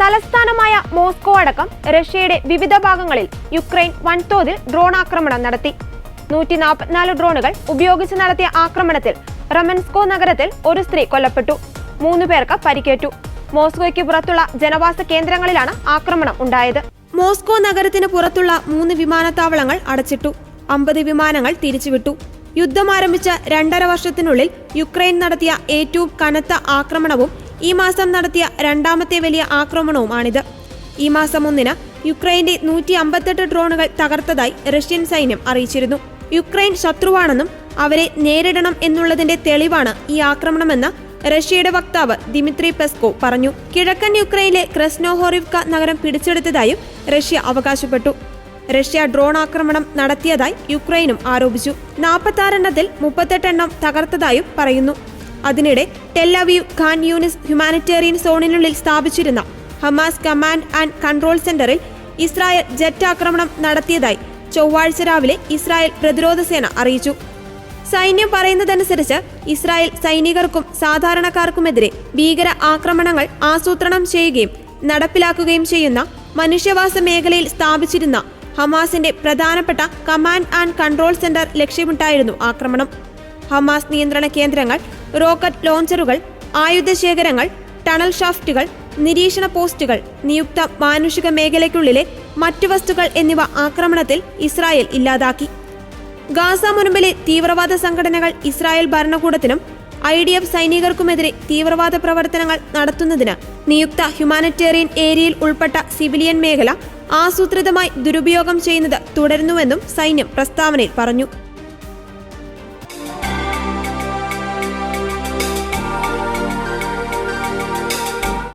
തലസ്ഥാനമായ മോസ്കോ അടക്കം റഷ്യയുടെ വിവിധ ഭാഗങ്ങളിൽ യുക്രൈൻ വൻതോതിൽ ഡ്രോൺ ആക്രമണം നടത്തി. 144 ഡ്രോണുകൾ ഉപയോഗിച്ച് നടത്തിയ ആക്രമണത്തിൽ റമൻസ്കോ നഗരത്തിൽ ഒരു സ്ത്രീ കൊല്ലപ്പെട്ടു. 3 പേർക്ക് പരിക്കേറ്റു. മോസ്കോയ്ക്ക് പുറത്തുള്ള ജനവാസ കേന്ദ്രങ്ങളിലാണ് ആക്രമണം ഉണ്ടായത്. മോസ്കോ നഗരത്തിന് പുറത്തുള്ള 3 വിമാനത്താവളങ്ങൾ അടച്ചിട്ടു. 50 വിമാനങ്ങൾ തിരിച്ചുവിട്ടു. യുദ്ധം ആരംഭിച്ച 2.5 വർഷത്തിനുള്ളിൽ യുക്രൈൻ നടത്തിയ ഏറ്റവും കനത്ത ആക്രമണവും ഈ മാസം നടത്തിയ രണ്ടാമത്തെ വലിയ ആക്രമണവുമാണിത്. ഈ മാസം 1-ന് യുക്രൈന്റെ 158 ഡ്രോണുകൾ തകർത്തതായി റഷ്യൻ സൈന്യം അറിയിച്ചിരുന്നു. യുക്രൈൻ ശത്രുവാണെന്നും അവരെ നേരിടണം എന്നുള്ളതിന്റെ തെളിവാണ് ഈ ആക്രമണമെന്ന് റഷ്യയുടെ വക്താവ് ദിമിത്രി പെസ്കോവ് പറഞ്ഞു. കിഴക്കൻ യുക്രൈനിലെ ക്രെസ്നോഹോറിവ്ക നഗരം പിടിച്ചെടുത്തതായും റഷ്യ അവകാശപ്പെട്ടു. റഷ്യ ഡ്രോൺ ആക്രമണം നടത്തിയതായി യുക്രൈനും ആരോപിച്ചു. 46 എണ്ണത്തിൽ 38 എണ്ണം തകർത്തതായും പറയുന്നു. അതിനിടെ Tel Aviv Khan Younis humanitarian സോണിനുള്ളിൽ സ്ഥാപിച്ചിരുന്ന ഹമാസ് കമാൻഡ് ആൻഡ് കൺട്രോൾ സെന്ററിൽ ഇസ്രായേൽ ജെറ്റ് ആക്രമണം നടത്തിയതായി ചൊവ്വാഴ്ച രാവിലെ ഇസ്രായേൽ പ്രതിരോധ സേന അറിയിച്ചു. സൈന്യം പറയുന്നതനുസരിച്ച് ഇസ്രായേൽ സൈനികർക്കും സാധാരണക്കാർക്കുമെതിരെ ഭീകര ആക്രമണങ്ങൾ ആസൂത്രണം ചെയ്യുകയും നടപ്പിലാക്കുകയും ചെയ്യുന്ന മനുഷ്യവാസ മേഖലയിൽ സ്ഥാപിച്ചിരുന്ന ഹമാസിന്റെ പ്രധാനപ്പെട്ട കമാൻഡ് ആൻഡ് കൺട്രോൾ സെന്റർ ലക്ഷ്യമിട്ടായിരുന്നു ആക്രമണം. ഹമാസ് നിയന്ത്രണ കേന്ദ്രങ്ങൾ, റോക്കറ്റ് ലോഞ്ചറുകൾ, ആയുധശേഖരങ്ങൾ, ടണൽ ഷാഫ്റ്റുകൾ, നിരീക്ഷണ പോസ്റ്റുകൾ, നിയുക്ത മാനുഷിക മേഖലയ്ക്കുള്ളിലെ മറ്റു വസ്തുക്കൾ എന്നിവ ആക്രമണത്തിൽ ഇസ്രായേൽ ഇല്ലാതാക്കി. ഗാസ മുനമ്പിലെ തീവ്രവാദ സംഘടനകൾ ഇസ്രായേൽ ഭരണകൂടത്തിനും IDF സൈനികർക്കുമെതിരെ തീവ്രവാദ പ്രവർത്തനങ്ങൾ നടത്തുന്നതിന് നിയുക്ത ഹ്യൂമാനിറ്റേറിയൻ ഏരിയയിൽ ഉൾപ്പെട്ട സിവിലിയൻ മേഖല ആസൂത്രിതമായി ദുരുപയോഗം ചെയ്യുന്നത് തുടരുന്നുവെന്നും സൈന്യം പ്രസ്താവനയിൽ പറഞ്ഞു.